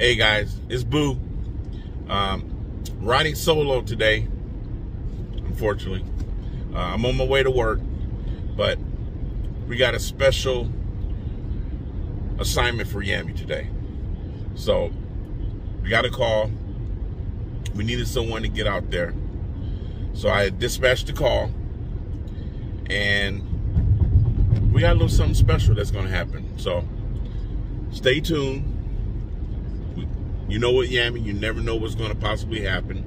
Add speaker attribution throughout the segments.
Speaker 1: Hey guys, it's Boo. Riding solo today, unfortunately. I'm on my way to work, but we got a special assignment for Yammi today. So we got a call. We needed someone to get out there. So I dispatched the call, and we got a little something special that's going to happen. So stay tuned. You know what, Yammi, you never know what's going to possibly happen.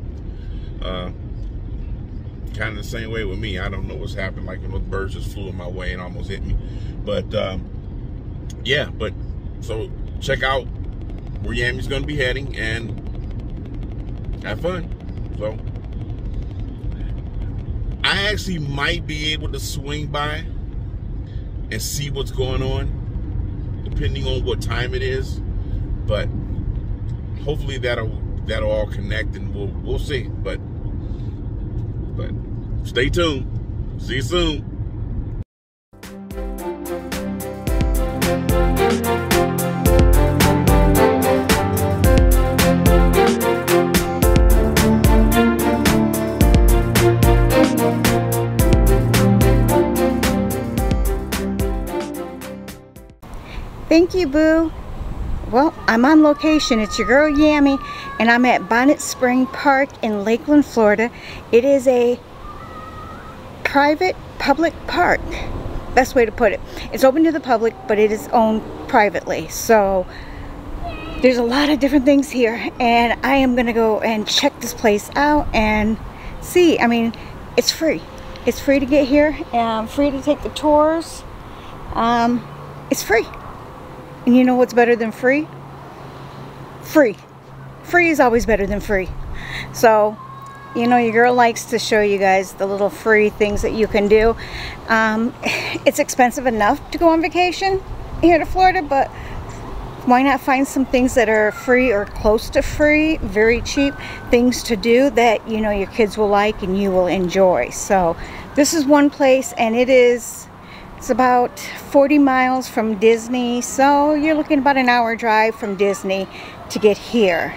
Speaker 1: Kind of the same way with me. I don't know what's happened, like when those birds just flew in my way and almost hit me. But yeah, so check out where Yammi's going to be heading and have fun. So I actually might be able to swing by and see what's going on, depending on what time it is. But hopefully that'll all connect, and we'll see. But stay tuned. See you soon.
Speaker 2: Thank you, Boo. Well, I'm on location. It's your girl Yammi, and I'm at Bonnet Spring Park in Lakeland, Florida. It is a private public park. Best way to put it. It's open to the public, but it is owned privately. So there's a lot of different things here, and I am gonna go and check this place out and see. I mean, it's free. It's free to get here, and free to take the tours. It's free. And you know what's better than free? Free. Free is always better than free. So, you know, your girl likes to show you guys the little free things that you can do. It's expensive enough to go on vacation here to Florida, but why not find some things that are free or close to free, very cheap things to do that, you know, your kids will like and you will enjoy. So this is one place, and it's about 40 miles from Disney, so you're looking about an hour drive from Disney to get here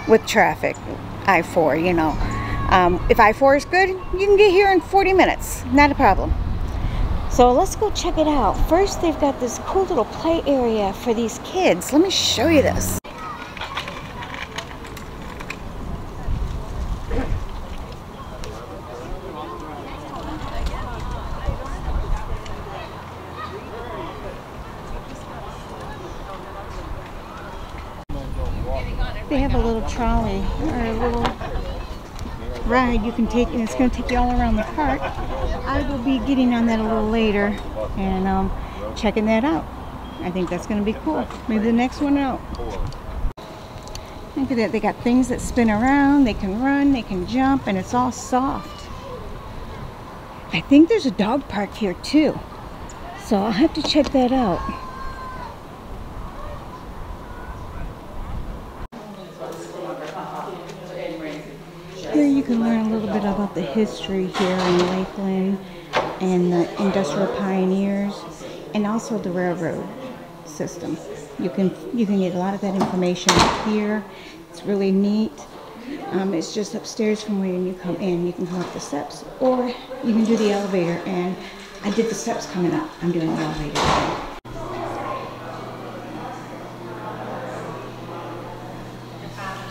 Speaker 2: with traffic. I-4, you know. If I-4 is good, you can get here in 40 minutes. Not a problem. So let's go check it out. First, they've got this cool little play area for these kids. Let me show you this. They have a little trolley or a little ride you can take, and it's going to take you all around the park. I will be getting on that a little later and checking that out. I think that's going to be cool. Maybe the next one out. Look at that. They got things that spin around. They can run, they can jump, and it's all soft. I think there's a dog park here too, so I'll have to check that out. Here you can learn a little bit about the history here in Lakeland and the industrial pioneers, and also the railroad system. You can get a lot of that information here. It's really neat. It's just upstairs from where you come in. You can come up the steps, or you can do the elevator. And I did the steps coming up. I'm doing the elevator today.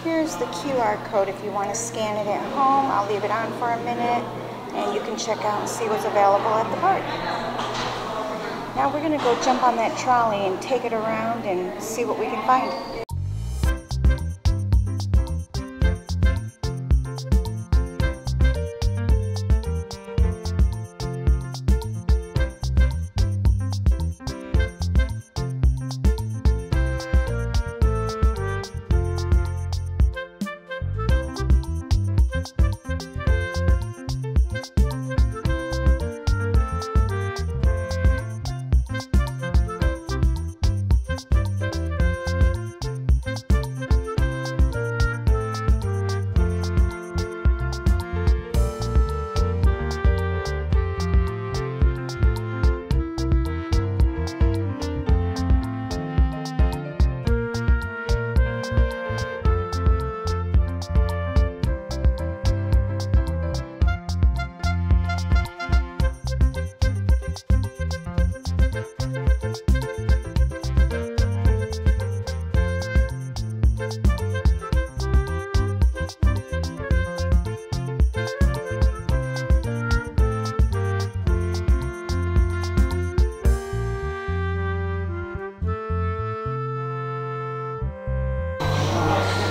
Speaker 2: Here's the QR code if you want to scan it at home. I'll leave it on for a minute, and you can check out and see what's available at the park. Now we're going to go jump on that trolley and take it around and see what we can find.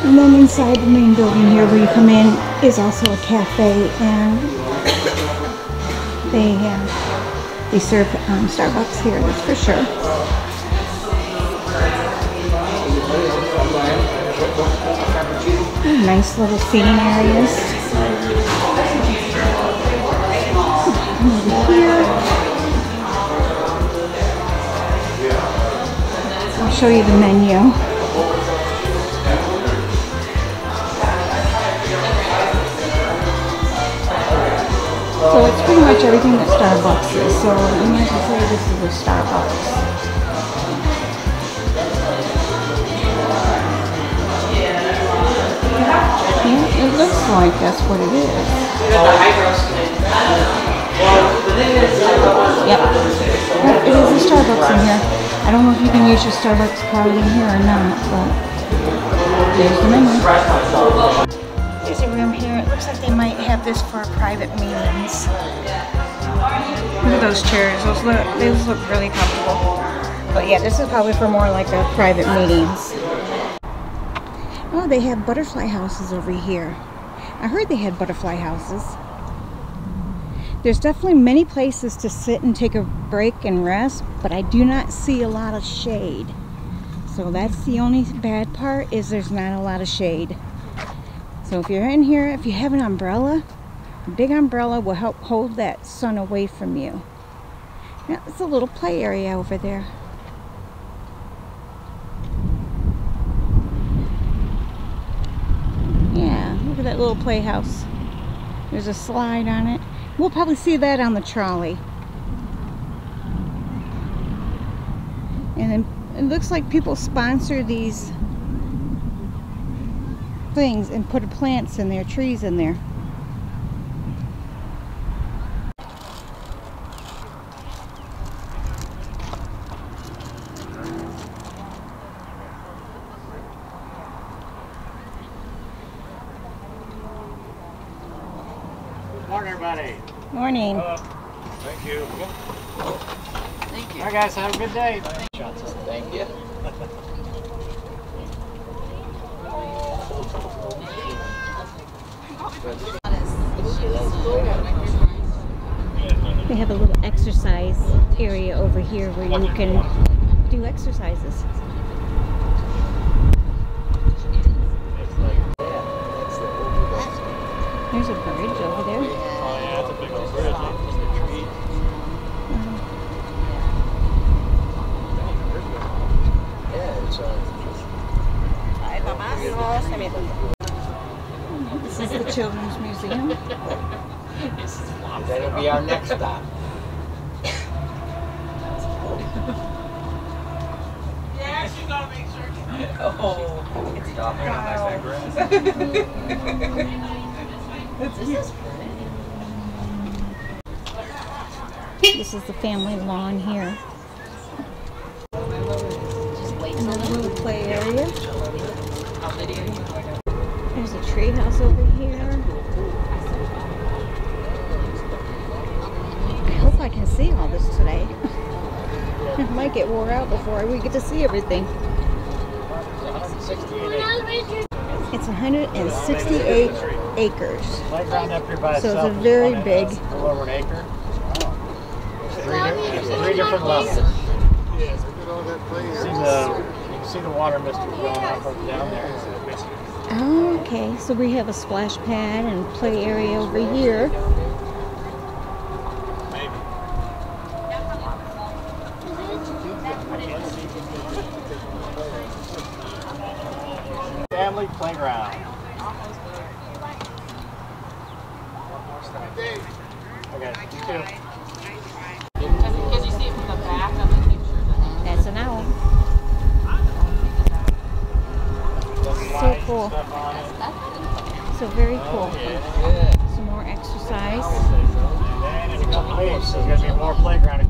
Speaker 2: And then inside the main building here where you come in is also a cafe, and they serve Starbucks here, that's for sure. Nice little seating areas. Over here. I'll show you the menu. So it's pretty much everything that Starbucks is. So you might say this is a Starbucks. Yeah, it looks like that's what it is. Yep. It is a Starbucks in here. I don't know if you can use your Starbucks card in here or not, but there's the menu. There's a room here. It looks like they might have this for private meetings. Look at those chairs. Those look really comfortable. But yeah, this is probably for more like a private meetings. Oh, they have butterfly houses over here. I heard they had butterfly houses. There's definitely many places to sit and take a break and rest, but I do not see a lot of shade. So that's the only bad part, is there's not a lot of shade. So if you're in here, if you have an umbrella, a big umbrella will help hold that sun away from you. Now, it's a little play area over there. Yeah, look at that little playhouse. There's a slide on it. We'll probably see that on the trolley. And then it looks like people sponsor these things and put plants in there, trees in there.
Speaker 3: Morning, everybody.
Speaker 2: Morning.
Speaker 3: Thank you. Thank you. All right, guys, have a good day. Thank you.
Speaker 2: They have a little exercise area over here where you can do exercises. There's a bridge over there.
Speaker 3: Oh, yeah, that's a big old bridge.
Speaker 2: This is the Children's Museum.
Speaker 4: That'll be our next stop.
Speaker 5: Yeah, she's gonna make sure.
Speaker 4: Oh, it's stopping on my digress.
Speaker 2: This is the family lawn here. Another little play area. There's a tree house over here. I hope I can see all this today. It might get wore out before we get to see everything. It's 168 acres.
Speaker 3: Playground up here by
Speaker 2: So
Speaker 3: itself
Speaker 2: it's a very
Speaker 3: is
Speaker 2: big.
Speaker 3: a little over an acre. Three different levels. You can see the water mist going up down there.
Speaker 2: Oh, okay, so we have a splash pad and play area over here.
Speaker 3: Family playground. Okay, you too.
Speaker 5: Because you see it from the back of the picture.
Speaker 2: That's an owl. So cool. So very cool. Some more exercise.
Speaker 3: And in a couple days, there's going to be more playground.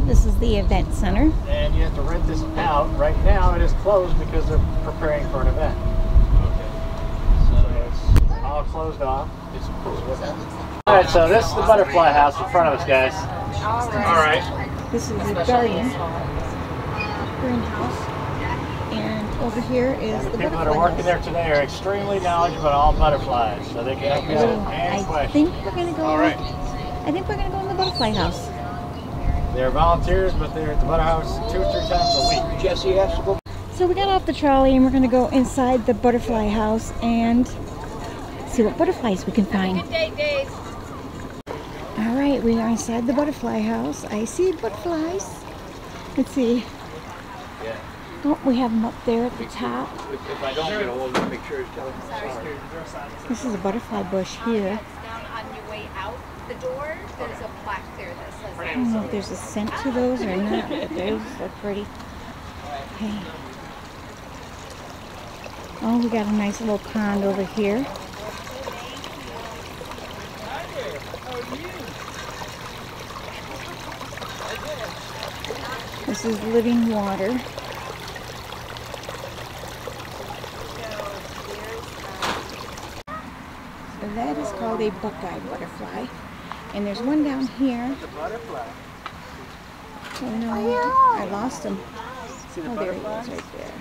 Speaker 2: This is the event center.
Speaker 3: And you have to rent this out. Right now it is closed because they're preparing for an event. So it's all closed off. Alright, so this is the butterfly house in front of us, guys. Alright.
Speaker 2: This is the garden. Greenhouse. And over here is
Speaker 3: And the
Speaker 2: the
Speaker 3: people
Speaker 2: butterfly
Speaker 3: that are working
Speaker 2: house.
Speaker 3: there today are extremely knowledgeable on all butterflies, so they can help you out with any
Speaker 2: I
Speaker 3: question.
Speaker 2: think we're gonna go.
Speaker 1: All right.
Speaker 2: I think we're gonna go in the butterfly house.
Speaker 3: They're volunteers, but they're at the butterhouse 2 or 3 times a week.
Speaker 4: Jesse has to go.
Speaker 2: So we got off the trolley and we're gonna go inside the butterfly house and see what butterflies we can find.
Speaker 5: Good day, Dave.
Speaker 2: All right, we are inside the butterfly house. I see butterflies. Let's see. Oh, we have them up there at the top.
Speaker 4: If I don't get a hold of him, make sure he's telling me sorry.
Speaker 2: This is a butterfly bush here.
Speaker 5: Down on your way out the door, there's a plaque there that says
Speaker 2: I don't know if there's a scent to those or not, but those look pretty. Okay. Oh, we got a nice little pond over here. This is living water. So that is called a buckeye butterfly. And there's one down here. Oh no, I lost him. Oh, there he is right there.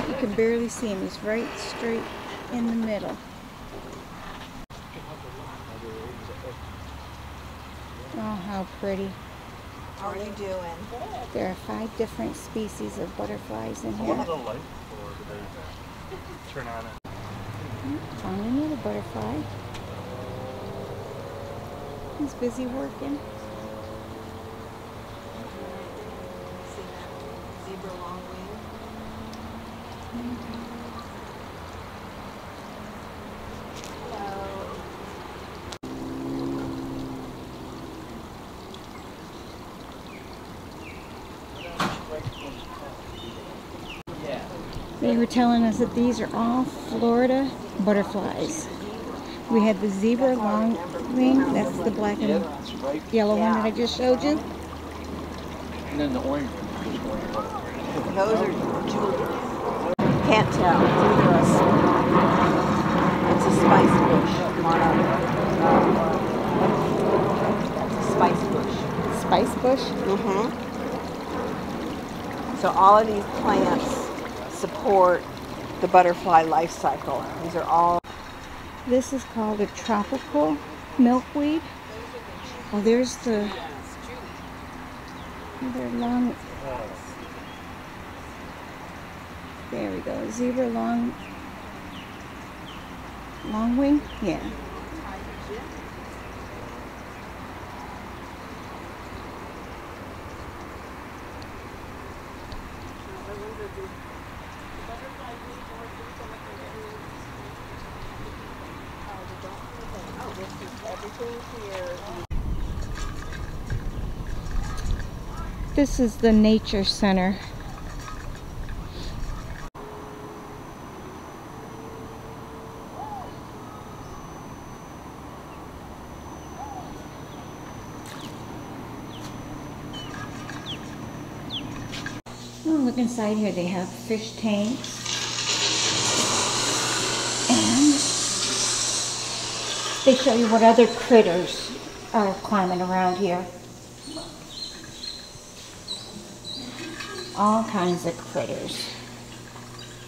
Speaker 2: You can barely see him. He's right straight in the middle. Oh, how pretty.
Speaker 6: How are you doing?
Speaker 2: There are 5 different species of butterflies in here.
Speaker 3: Turn on it.
Speaker 2: Found another butterfly. He's busy working.
Speaker 6: See that zebra long wing?
Speaker 2: They were telling us that these are all Florida butterflies. We had the zebra long wing, that's the black and yellow one that I just showed you.
Speaker 4: And then the orange one.
Speaker 6: Those are Julius. Can't tell. It's either it's a spice bush. Come on up. That's a spice bush.
Speaker 2: Spice bush?
Speaker 6: Mm-hmm. So all of these plants support the butterfly life cycle. These are all.
Speaker 2: This is called a tropical milkweed. Oh, there's the other long. There we go. Zebra long wing. Yeah. This is the nature center. Oh, look inside here. They have fish tanks. And they show you what other critters are climbing around here. All kinds of critters.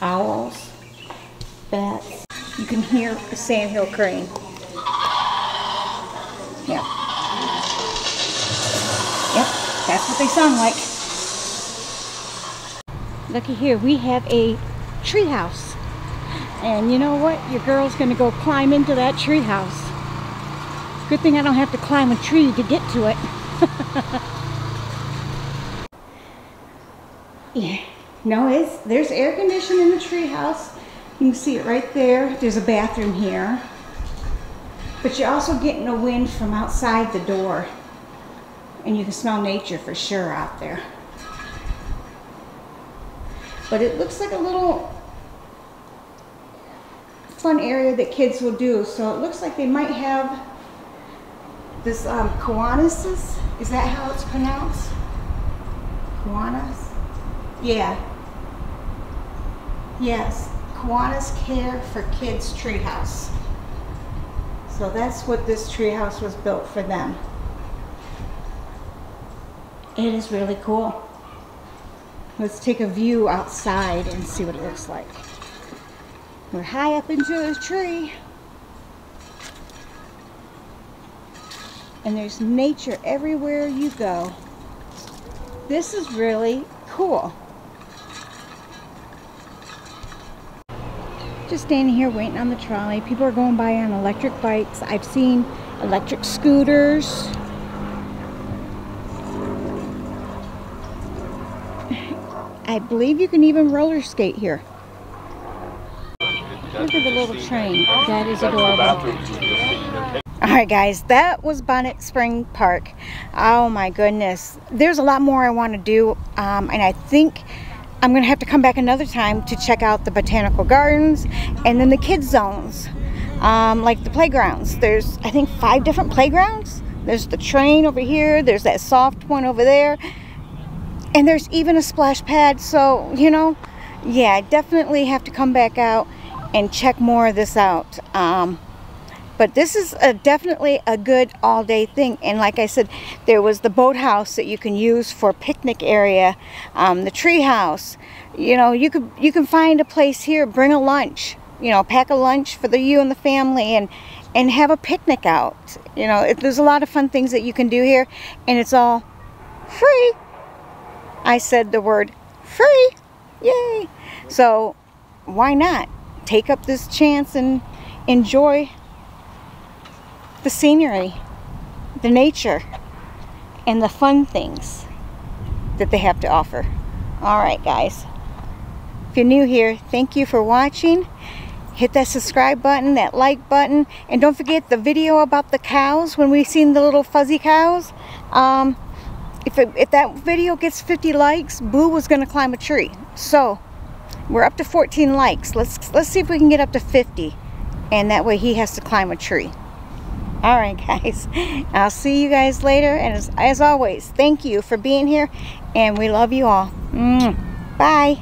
Speaker 2: Owls, bats. You can hear a sandhill crane. Yeah. Yep, that's what they sound like. Looky here, we have a tree house. And you know what? Your girl's gonna go climb into that tree house. Good thing I don't have to climb a tree to get to it. Yeah, no, there's air conditioning in the tree house. You can see it right there. There's a bathroom here. But you're also getting a wind from outside the door. And you can smell nature for sure out there. But it looks like a little fun area that kids will do. So it looks like they might have this kiwanis. Is that how it's pronounced? Kiwanis? Yeah. Yes. Kiwanis Care for Kids Treehouse. So that's what this treehouse was built for them. It is really cool. Let's take a view outside and see what it looks like. We're high up into the tree. And there's nature everywhere you go. This is really cool. Just standing here waiting on the trolley. People are going by on electric bikes. I've seen electric scooters. I believe you can even roller skate here. Look at the little train. That is adorable. Alright guys, that was Bonnet Spring Park. Oh my goodness. There's a lot more I want to do, and I think I'm going to have to come back another time to check out the botanical gardens and then the kids zones, like the playgrounds. There's, I think, 5 different playgrounds. There's the train over here, there's that soft one over there, and there's even a splash pad. So, you know, yeah, I definitely have to come back out and check more of this out. But this is definitely a good all-day thing. And like I said, there was the boathouse that you can use for picnic area, the tree house. You know, you can find a place here, bring a lunch, you know, pack a lunch for you and the family, and have a picnic out. You know, there's a lot of fun things that you can do here, and it's all free. I said the word free. Yay! So why not take up this chance and enjoy the scenery, the nature, and the fun things that they have to offer. Alright guys, if you're new here, thank you for watching. Hit that subscribe button, that like button, and don't forget the video about the cows, when we seen the little fuzzy cows. If that video gets 50 likes, Boo was going to climb a tree. So we're up to 14 likes. Let's see if we can get up to 50, and that way he has to climb a tree. Alright guys, I'll see you guys later, and as always, thank you for being here, and we love you all. Bye.